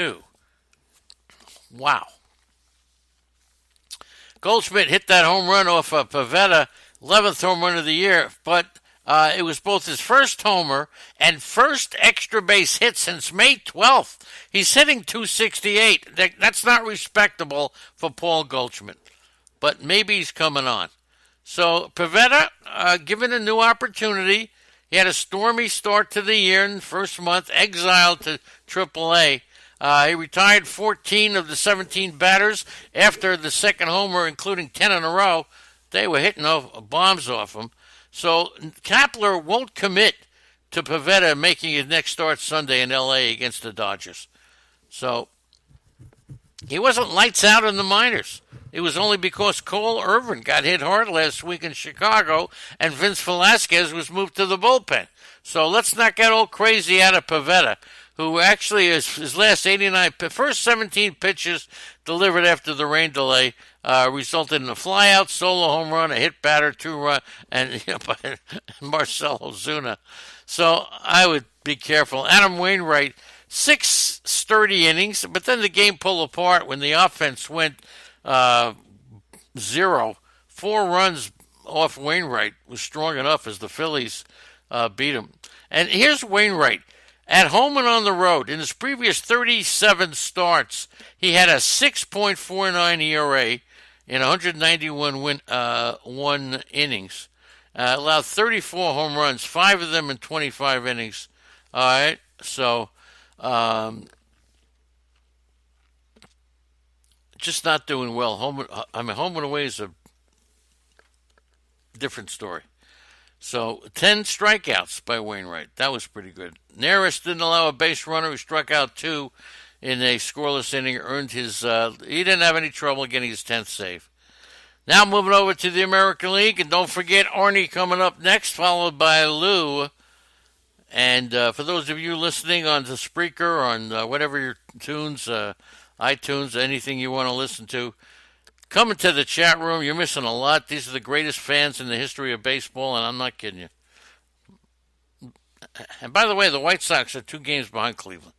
2. Wow. Goldschmidt hit that home run off of Pavetta, 11th home run of the year, but it was both his first homer and first extra base hit since May 12th. He's hitting 268. That's not respectable for Paul Goldschmidt, but maybe he's coming on. So Pavetta, given a new opportunity, he had a stormy start to the year in the first month, exiled to AAA. He retired 14 of the 17 batters after the second homer, including 10 in a row. They were hitting bombs off him. So Kapler won't commit to Pavetta making his next start Sunday in L.A. against the Dodgers. So he wasn't lights out in the minors. It was only because Cole Irvin got hit hard last week in Chicago and Vince Velasquez was moved to the bullpen. So let's not get all crazy out of Pavetta, who actually his last first 17 pitches delivered after the rain delay resulted in a flyout, solo home run, a hit batter, 2-run, and Marcell Ozuna. So I would be careful. Adam Wainwright, 6 sturdy innings, but then the game pulled apart when the offense went 0. 4 runs off Wainwright was strong enough as the Phillies beat him. And here's Wainwright. At home and on the road, in his previous 37 starts, he had a 6.49 ERA in 191 innings. Allowed 34 home runs, 5 of them in 25 innings. All right, so just not doing well. Home and away is a different story. So 10 strikeouts by Wainwright. That was pretty good. Neris didn't allow a base runner. He struck out 2 in a scoreless inning. Earned his. He didn't have any trouble getting his 10th save. Now moving over to the American League, and don't forget Arnie coming up next, followed by Lou. And for those of you listening on the Spreaker, on whatever your tunes, iTunes, anything you want to listen to, come into the chat room. You're missing a lot. These are the greatest fans in the history of baseball, and I'm not kidding you. And by the way, the White Sox are 2 games behind Cleveland.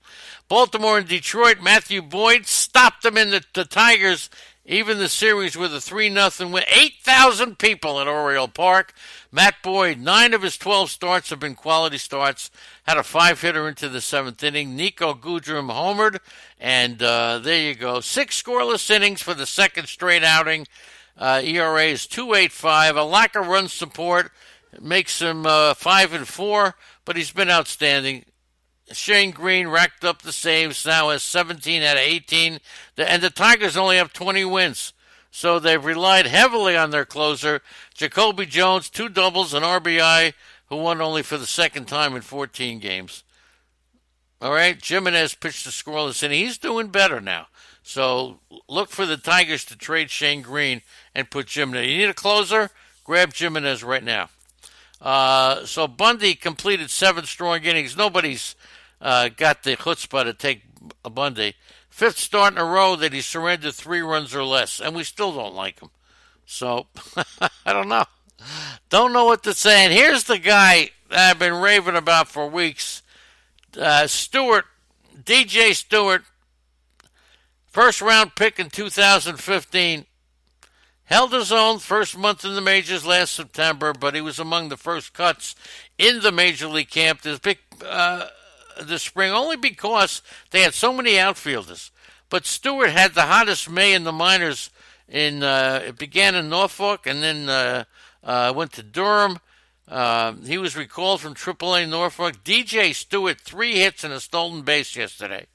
Baltimore and Detroit, Matthew Boyd stopped them in the Tigers, even the series with a 3-0 win. 8,000 people at Oriole Park. Matt Boyd, 9 of his 12 starts have been quality starts. Had a 5-hitter into the 7th inning. Nico Goodrum homered, and there you go. 6 scoreless innings for the second straight outing. ERA is 2.85. A lack of run support makes him 5-4, but he's been outstanding. Shane Green racked up the saves, now has 17 out of 18. And the Tigers only have 20 wins. So they've relied heavily on their closer, Jacoby Jones, 2 doubles, and RBI, who won only for the second time in 14 games. All right, Jimenez pitched a scoreless inning. He's doing better now. So look for the Tigers to trade Shane Green and put Jimenez. You need a closer? Grab Jimenez right now. So Bundy completed 7 strong innings. Nobody's got the chutzpah to take a Bundy. 5th start in a row that he surrendered 3 runs or less, and we still don't like him. So, I don't know. Don't know what to say. And here's the guy that I've been raving about for weeks. Stewart, DJ Stewart, first-round pick in 2015. Held his own first month in the majors last September, but he was among the first cuts in the major league camp this spring, only because they had so many outfielders. But Stewart had the hottest May in the minors. It began in Norfolk and then went to Durham. He was recalled from AAA Norfolk. DJ Stewart, 3 hits and a stolen base yesterday.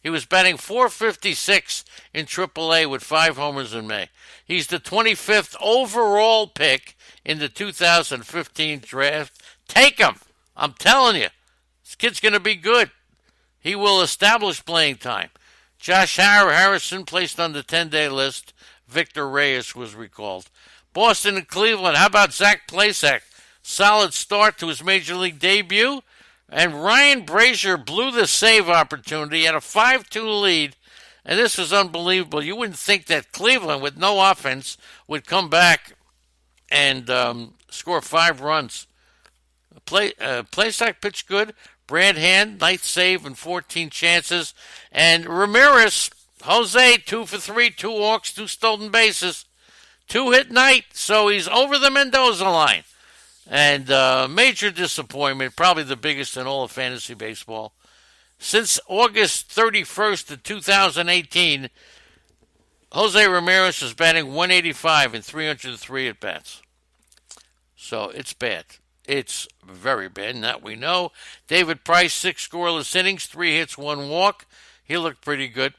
He was batting .456 in AAA with 5 homers in May. He's the 25th overall pick in the 2015 draft. Take him. I'm telling you. This kid's going to be good. He will establish playing time. Josh Harrison placed on the 10-day list. Victor Reyes was recalled. Boston and Cleveland. How about Zach Plesac? Solid start to his major league debut. And Ryan Brazier blew the save opportunity. He had a 5-2 lead. And this was unbelievable. You wouldn't think that Cleveland, with no offense, would come back and score 5 runs. Plesac pitched good. Brad Hand, ninth save and 14 chances. And Ramirez, Jose, 2 for 3, 2 walks, 2 stolen bases, 2-hit night. So he's over the Mendoza line. And major disappointment, probably the biggest in all of fantasy baseball. Since August 31st of 2018, Jose Ramirez is batting 185 in 303 at-bats. So it's bad. It's very bad, and that we know. David Price, 6 scoreless innings, 3 hits, 1 walk. He looked pretty good.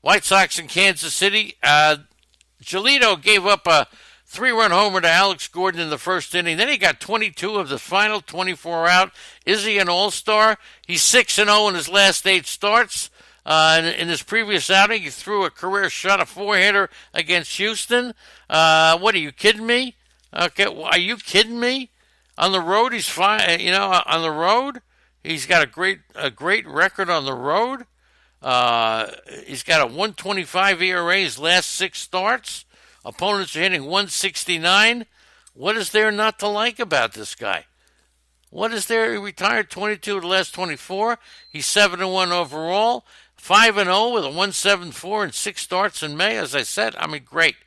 White Sox in Kansas City. Giolito gave up a 3-run homer to Alex Gordon in the first inning. Then he got 22 of the final, 24 out. Is he an all-star? He's 6-0 in his last 8 starts. In his previous outing, he threw a career shot, a 4-hitter against Houston. What, are you kidding me? Okay, are you kidding me? On the road, he's fine. On the road, he's got a great record on the road. He's got a 1.25 ERA his last 6 starts. Opponents are hitting 169. What is there not to like about this guy? What is there? He retired 22 of the last 24. He's 7-1 overall, 5-0 with a 1.74 and 6 starts in May. As I said, I mean, great.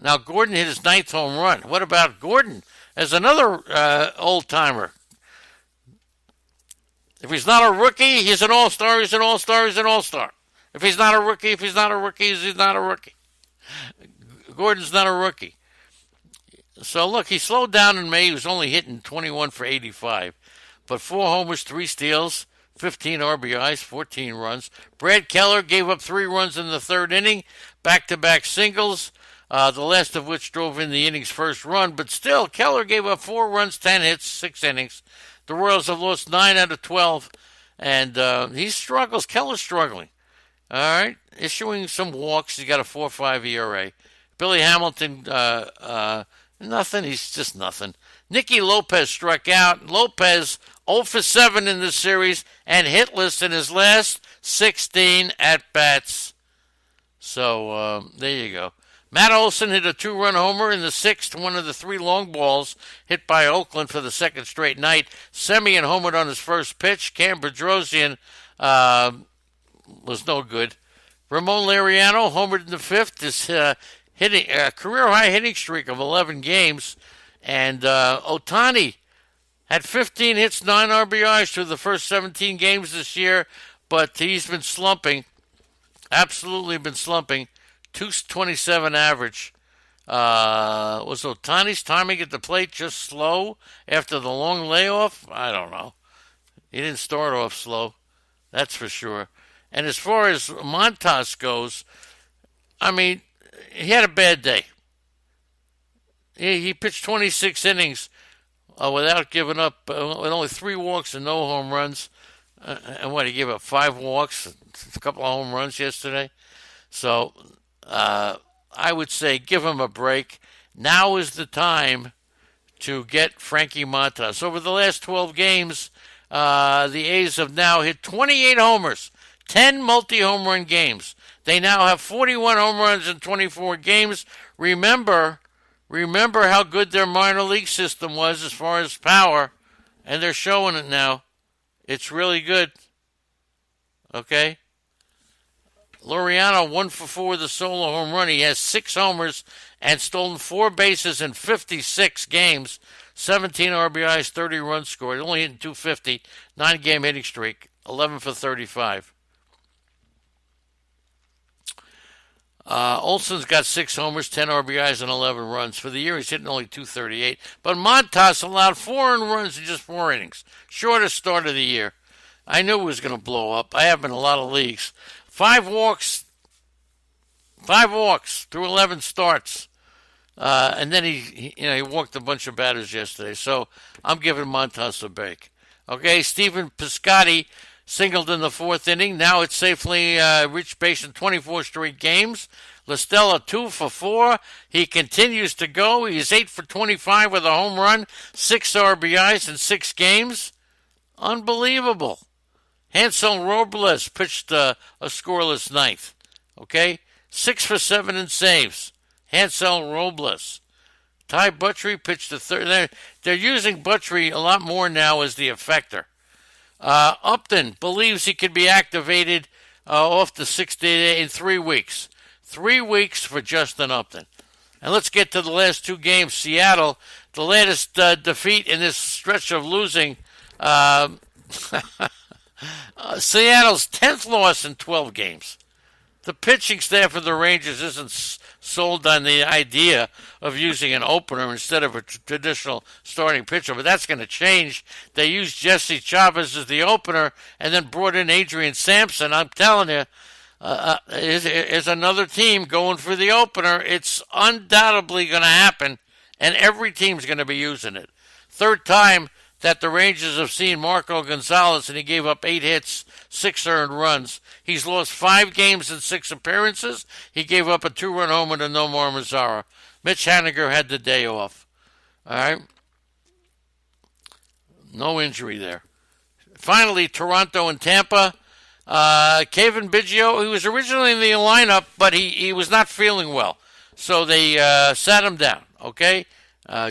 Now, Gordon hit his 9th home run. What about Gordon as another old-timer? If he's not a rookie, he's an all-star, he's an all-star, he's an all-star. If he's not a rookie, he's not a rookie. Gordon's not a rookie. So, look, he slowed down in May. He was only hitting 21 for 85. But 4 homers, 3 steals, 15 RBIs, 14 runs. Brad Keller gave up 3 runs in the 3rd inning, back-to-back singles, the last of which drove in the inning's first run. But still, Keller gave up 4 runs, 10 hits, 6 innings. The Royals have lost 9 out of 12, and he struggles. Keller's struggling. All right, issuing some walks. He's got a 4.5 ERA. Billy Hamilton, nothing. He's just nothing. Nicky Lopez struck out. Lopez 0 for 7 in this series and hitless in his last 16 at-bats. So there you go. Matt Olson hit a 2-run homer in the 6th, one of the 3 long balls hit by Oakland for the 2nd straight night. Semien homered on his first pitch. Cam Bedrosian was no good. Ramon Laureano homered in the 5th. His hitting career-high hitting streak of 11 games. And Ohtani had 15 hits, 9 RBIs through the first 17 games this year, but he's been slumping, absolutely been slumping. 227 average. Was Ohtani's timing at the plate just slow after the long layoff? I don't know. He didn't start off slow, that's for sure. And as far as Montas goes, I mean, he had a bad day. He pitched 26 innings without giving up, with only 3 walks and no home runs. And he gave up 5 walks, a couple of home runs yesterday. So I would say give him a break. Now is the time to get Frankie Montas. Over the last 12 games, the A's have now hit 28 homers, 10 multi-home run games. They now have 41 home runs in 24 games. Remember how good their minor league system was as far as power, and they're showing it now. It's really good. Okay? Laureano 1 for 4 with a solo home run. He has 6 homers and stolen 4 bases in 56 games. 17 RBIs, 30 runs scored. Only hitting 250, 9-game hitting streak, 11 for 35. Olson's got 6 homers, 10 RBIs, and 11 runs. For the year, he's hitting only 238. But Montas allowed 4 earned runs in just 4 innings. Shortest start of the year. I knew it was going to blow up. I have in a lot of leagues. 5 walks through 11 starts. And then he walked a bunch of batters yesterday. So I'm giving Montas a break. Okay, Stephen Piscotty singled in the 4th inning. Now it's safely reached base in 24 straight games. LaStella 2 for 4. He continues to go. He's 8 for 25 with a home run, 6 RBIs in 6 games. Unbelievable. Hansel Robles pitched a scoreless 9th. Okay? 6 for 7 in saves. Hansel Robles. Ty Buttrey pitched the 3rd. They're using Buttrey a lot more now as the effector. Upton believes he could be activated off the 60 in 3 weeks. 3 weeks for Justin Upton. And let's get to the last 2 games. Seattle, the latest defeat in this stretch of losing. Seattle's 10th loss in 12 games. The pitching staff of the Rangers isn't sold on the idea of using an opener instead of a traditional starting pitcher, but that's going to change. They used Jesse Chavez as the opener and then brought in Adrian Sampson. I'm telling you, is another team going for the opener. It's undoubtedly going to happen, and every team's going to be using it. Third time that the Rangers have seen Marco Gonzalez, and he gave up 8 hits, 6 earned runs. He's lost 5 games in 6 appearances. He gave up a 2-run homer to Nomar Mazara. Mitch Haniger had the day off. All right? No injury there. Finally, Toronto and Tampa. Kevin Biggio, he was originally in the lineup, but he was not feeling well. So they sat him down, okay?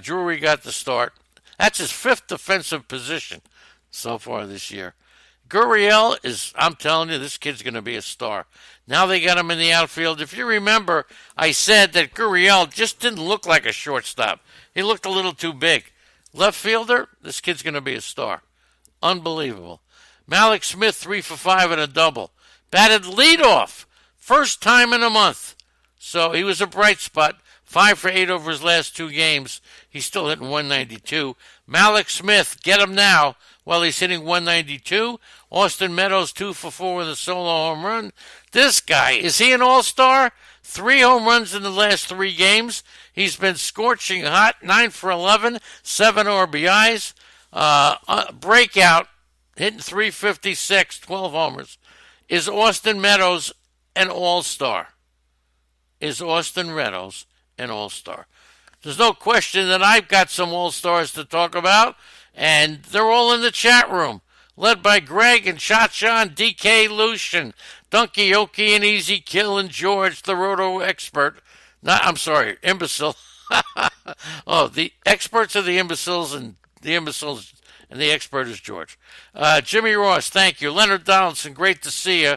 Drury got the start. That's his 5th defensive position so far this year. Gurriel is, I'm telling you, this kid's going to be a star. Now they got him in the outfield. If you remember, I said that Gurriel just didn't look like a shortstop. He looked a little too big. Left fielder, this kid's going to be a star. Unbelievable. Malik Smith, 3 for 5 and a double. Batted leadoff. First time in a month. So he was a bright spot. 5 for 8 over his last 2 games. He's still hitting 192. Malik Smith, get him now while he's hitting 192. Austin Meadows, 2 for 4 with a solo home run. This guy, is he an all-star? 3 home runs in the last 3 games. He's been scorching hot, 9 for 11, 7 RBIs. Breakout, hitting 356, 12 homers. Is Austin Meadows an all-star? Is Austin Meadows an all-star? There's no question that I've got some all-stars to talk about, and they're all in the chat room, led by Greg and Chacha and DK Lucian, Donkey Okie and Easy Kill and George, the Roto expert. Imbecile. Oh, the experts are the imbeciles, and the imbeciles and the expert is George. Jimmy Ross, thank you. Leonard Donaldson, great to see you.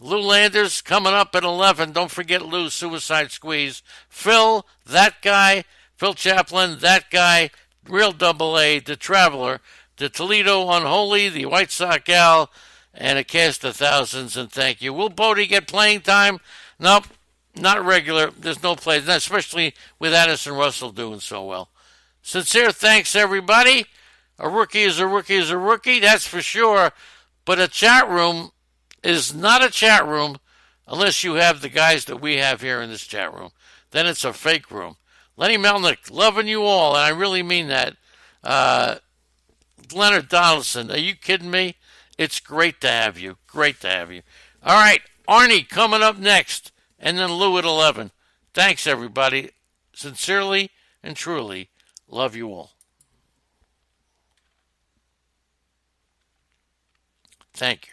Lou Landers coming up at 11. Don't forget Lou, Suicide Squeeze. Phil, that guy. Phil Chaplin, that guy. Real Double A, the Traveler. The Toledo Unholy, the White Sox Gal, and a cast of thousands, and thank you. Will Bodie get playing time? Nope, not regular. There's no play, especially with Addison Russell doing so well. Sincere thanks, everybody. A rookie is a rookie is a rookie, that's for sure. But a chat room is not a chat room unless you have the guys that we have here in this chat room. Then it's a fake room. Lenny Melnick, loving you all, and I really mean that. Leonard Donaldson, are you kidding me? It's great to have you. Great to have you. All right, Arnie coming up next, and then Lou at 11. Thanks, everybody. Sincerely and truly, love you all. Thank you.